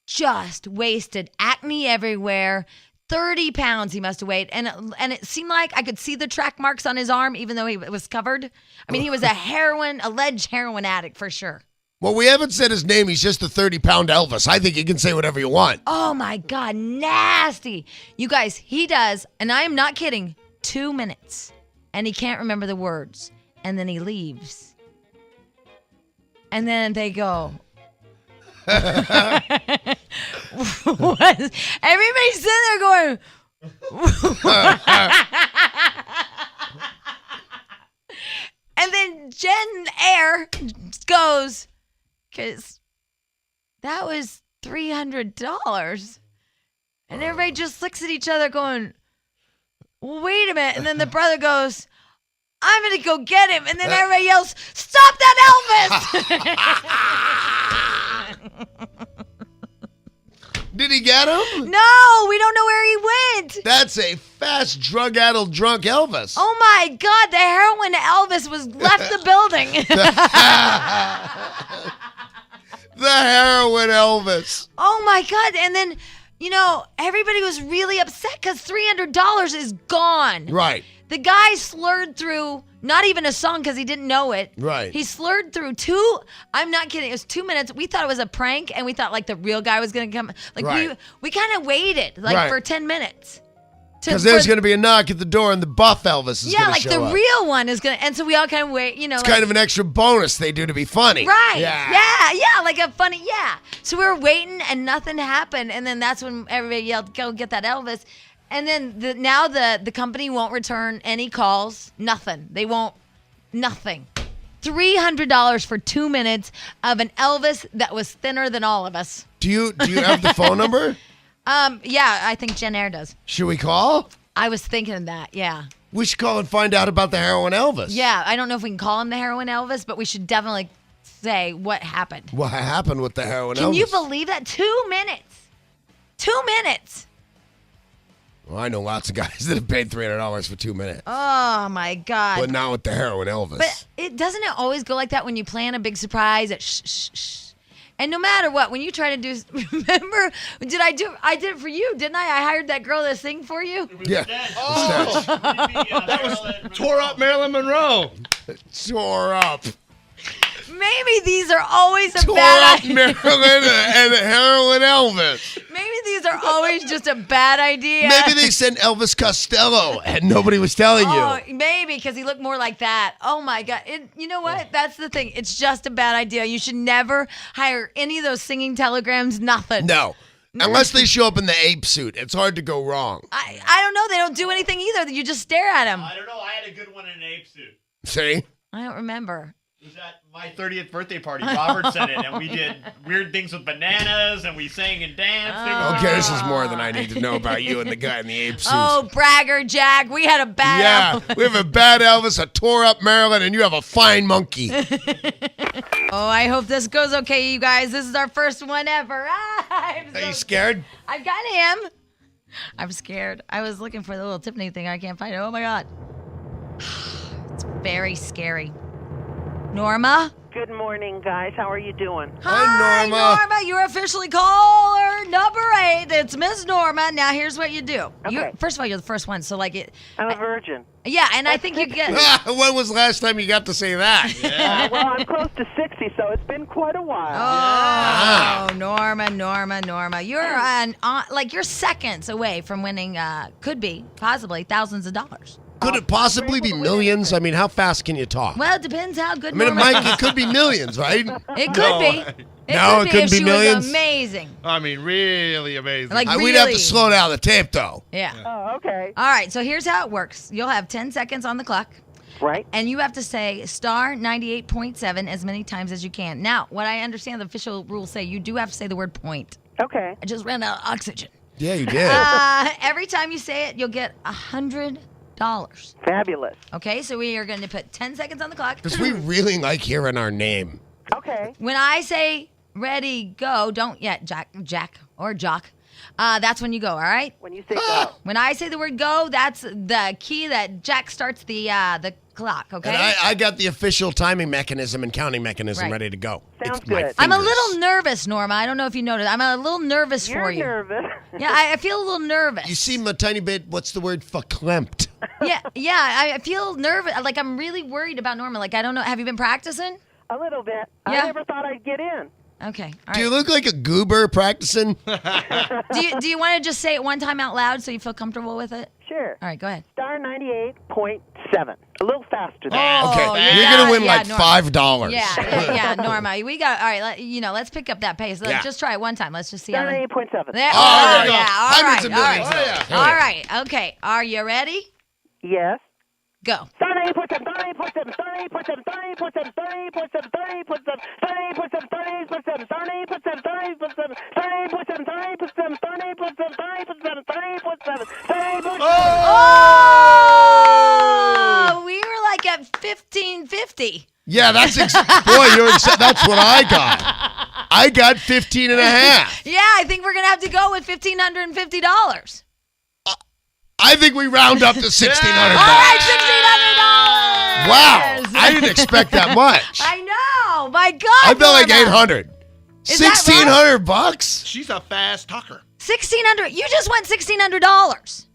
just wasted, acne everywhere. 30 pounds he must have weighed. And it seemed like I could see the track marks on his arm, even though he was covered. I mean, he was alleged heroin addict for sure. Well, we haven't said his name. He's just a 30-pound Elvis. I think you can say whatever you want. Oh my God, nasty. You guys, he does, and I am not kidding, 2 minutes. And he can't remember the words. And then he leaves. And then they go. What? Everybody's sitting there going. And then Jen Eyre goes, because that was $300. And everybody just looks at each other going, well, wait a minute. And then the brother goes, I'm going to go get him. And then everybody yells, stop that Elvis! Did he get him? No, we don't know where he went. That's a fast, drug-addled, drunk Elvis. Oh my God, the heroin Elvis was left the building. The heroin Elvis. Oh my God. And then, everybody was really upset because $300 is gone. Right. The guy slurred through not even a song because he didn't know it. Right. He slurred through I'm not kidding, it was 2 minutes. We thought it was a prank and we thought like the real guy was going to come. Like right. we kind of waited for 10 minutes. Because there's going to be a knock at the door and the buff Elvis is going to show up. Yeah, like the real one is going to, and so we all kind of wait, It's kind of an extra bonus they do to be funny. Right. Yeah, like a funny, So we were waiting and nothing happened. And then that's when everybody yelled, go get that Elvis. And then now the company won't return any calls, nothing. They won't, nothing. $300 for 2 minutes of an Elvis that was thinner than all of us. Do you have the phone number? Yeah, I think Jen Eyre does. Should we call? I was thinking of that, yeah. We should call and find out about the heroin Elvis. Yeah, I don't know if we can call him the heroin Elvis, but we should definitely say what happened. What happened with the heroin Elvis? Can you believe that? 2 minutes. 2 minutes. Well, I know lots of guys that have paid $300 for 2 minutes. Oh, my God. But not with the heroin Elvis. But doesn't it always go like that when you plan a big surprise? Shh, shh, shh. And no matter what, when you try to do, remember, I did it for you, didn't I? I hired that girl to sing for you. Yeah. Oh, that was tore up Marilyn Monroe. Tore up. Maybe these are always a Tore bad up idea. Marilyn and heroin Elvis. Maybe these are always just a bad idea. Maybe they sent Elvis Costello and nobody was telling Oh, you. maybe, because he looked more like that. Oh, my God. You know what? That's the thing. It's just a bad idea. You should never hire any of those singing telegrams, nothing. No. Unless they show up in the ape suit. It's hard to go wrong. I don't know. They don't do anything either. You just stare at them. I don't know. I had a good one in an ape suit. See? I don't remember. It was at my 30th birthday party. Robert said it, and we did weird things with bananas, and we sang and danced. Okay, this is more than I need to know about you and the guy in the ape suit. Oh, bragger, Jack. We had a bad yeah, Elvis. we have a bad Elvis, a tore up Maryland, and you have a fine monkey. Oh, I hope this goes okay, you guys. This is our first one ever. Are you scared? I've got him. I'm scared. I was looking for the little Tiffany thing. I can't find it. Oh, my God. It's very scary. Norma? Good morning, guys. How are you doing? Hi, Norma. Norma. You're officially caller number 8. It's Miss Norma. Now, here's what you do. Okay. First of all, you're the first one, so like it. I'm a virgin. Yeah, and I think you get. When was the last time you got to say that? Well, I'm close to 60, so it's been quite a while. Oh, Norma. You're seconds away from winning, could be, possibly, thousands of dollars. Could it possibly be millions? I mean, how fast can you talk? Well, it depends how good I mean, Norma it could be millions, right? It could be. No, it couldn't if be she millions? was amazing. I mean, really amazing. Like, We'd have to really. slow down the tape, though. Yeah. Oh, okay. All right, so here's how it works. You'll have 10 seconds on the clock, Right. and you have to say star 98.7 as many times as you can. Now, what I understand the official rules say, you do have to say the word point. Okay. I just ran out of oxygen. Yeah, you did. Every time you say it, you'll get $100. Fabulous. Okay, so we are going to put 10 seconds on the clock. Because we really like hearing our name. Okay. When I say ready, go, don't yet, Jack or Jock. That's when you go, all right? When you say go. When I say the word go, that's the key that Jack starts the clock, okay? And I got the official timing mechanism and counting mechanism Right. ready to go. Sounds It's my good. I'm a fingers. little nervous, Norma. I don't know if you noticed. I'm a little nervous You're for you. nervous. Yeah, I feel a little nervous. You seem a tiny bit, what's the word, verklempt. Yeah, I feel nervous. Like, I'm really worried about Norma. Like, I don't know. Have you been practicing? A little bit. Yeah. I never thought I'd get in. Okay, all Do you right. look like a goober practicing? Do you want to just say it one time out loud so you feel comfortable with it? Sure. All right, go ahead. Star 98.7. A little faster than Oh, Okay, yeah, you're gonna win yeah, like Norma. $5. Yeah, Norma. We got, all right, let's pick up that pace. Let's Yeah. just try it one time. Let's just see how. Star 98.7. There, Oh, there you go. yeah, all Hundreds right, of all right. millions. Oh, yeah. Hell All yeah. right, okay. Are you ready? Yes. Go. Star 98.7. Star 98.7. Star 98.7. Star 98.7. Star 98.7. Star 98.7. Star 98.7. Star 98.7. Star 98.7. Star 98.7. Star 98.7. Star 98.7. Star 98.7. Star 98.7. Star 98.7. Star 98.7. Oh, we were like at 1550. Yeah, that's that's what I got. I got 15 and a half. Yeah, I think we're gonna have to go with $1,550. I think we round up to $1,600. All right, $1,600. Wow, I didn't expect that much. I know. My God. I felt like Norma. 800. Is that $1,600? She's a fast talker. 1,600. You just went $1,600.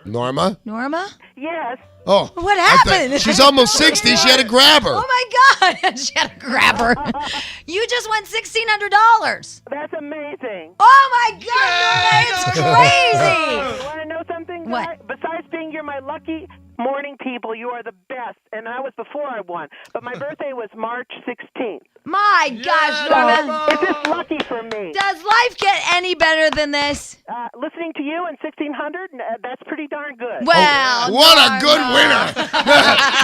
Norma? Norma, Yes. Oh. what I happened? thought- she's almost 60. She had to grab her. Oh my God! She had to grab her. You just won $1,600. That's amazing. Oh my God, Norma, it's crazy. You want to know something? What? guy? Besides being you're my lucky morning people, you are the best. And I was before I won. But my birthday was March 16th. My gosh, Norma. It's just lucky for me. Does life get any better than this? Listening to you in 1600, that's pretty darn good. Well, What a good Norma. winner.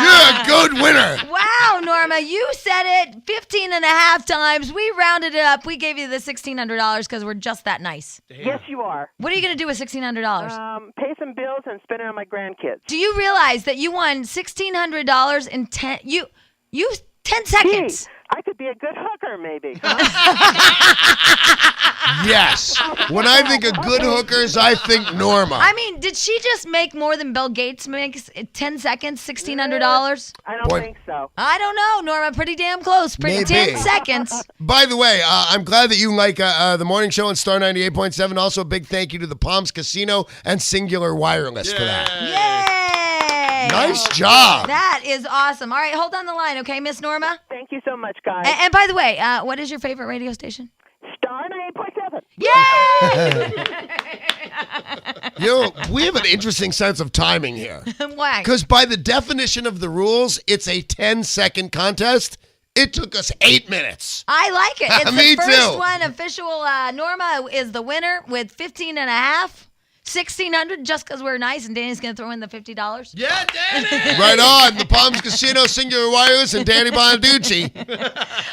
You're a good winner. Wow, Norma, you said it 15 and a half times. We rounded it up. We gave you the $1,600 because we're just that nice. Yes, you are. What are you going to do with $1,600? Pay some bills and spend it on my grandkids. Do you realize that you won $1,600 in 10 seconds? Gee, I could be a good hooker, maybe. Yes. When I think of good hookers, I think Norma. I mean, did she just make more than Bill Gates makes in 10 seconds, $1,600? I don't Boy. think so. I don't know, Norma. Pretty damn close. Maybe. 10 seconds. By the way, I'm glad that you like the morning show on Star 98.7. Also, a big thank you to the Palms Casino and Singular Wireless for that. Yay! Nice job. That is awesome. All right, hold on the line, okay, Miss Norma? Thank you so much, guys. And by the way, what is your favorite radio station? Star 98.7. Yay! You know, we have an interesting sense of timing here. Why? Because by the definition of the rules, it's a 10-second contest. It took us 8 minutes. I like it. It's Me the first too. one. Official Norma is the winner with 15 and a half. $1,600 just because we're nice, and Danny's gonna throw in the $50. Yeah, Danny. Right on. The Palms Casino, Singular Wireless, and Danny Bonaducci.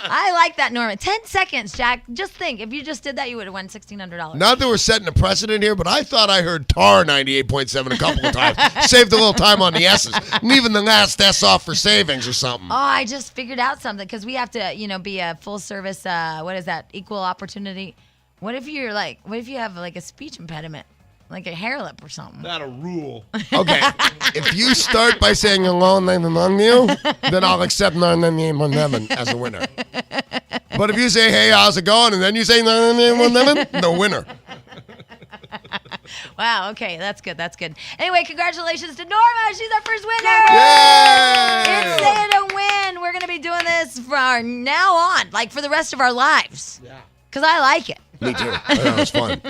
I like that, Norman. 10 seconds, Jack. Just think, if you just did that, you would have won $1,600. Not that we're setting a precedent here, but I thought I heard TAR 98.7 a couple of times. Saved a little time on the S's. Leaving the last S off for savings or something. Oh, I just figured out something because we have to, be a full service. What is that? Equal opportunity. What if you have like a speech impediment, like a hair lip or something? Not a rule. Okay. If you start by saying alone name among you, then I'll accept 99817 as a winner. But if you say, hey, how's it going? And then you say 99817, the winner. Wow. Okay, that's good. That's good. Anyway, congratulations to Norma. She's our first winner. Yay! It's Say It and Win. We're gonna be doing this from now on, like for the rest of our lives. Yeah. Because I like it. Me too. I know, it's fun.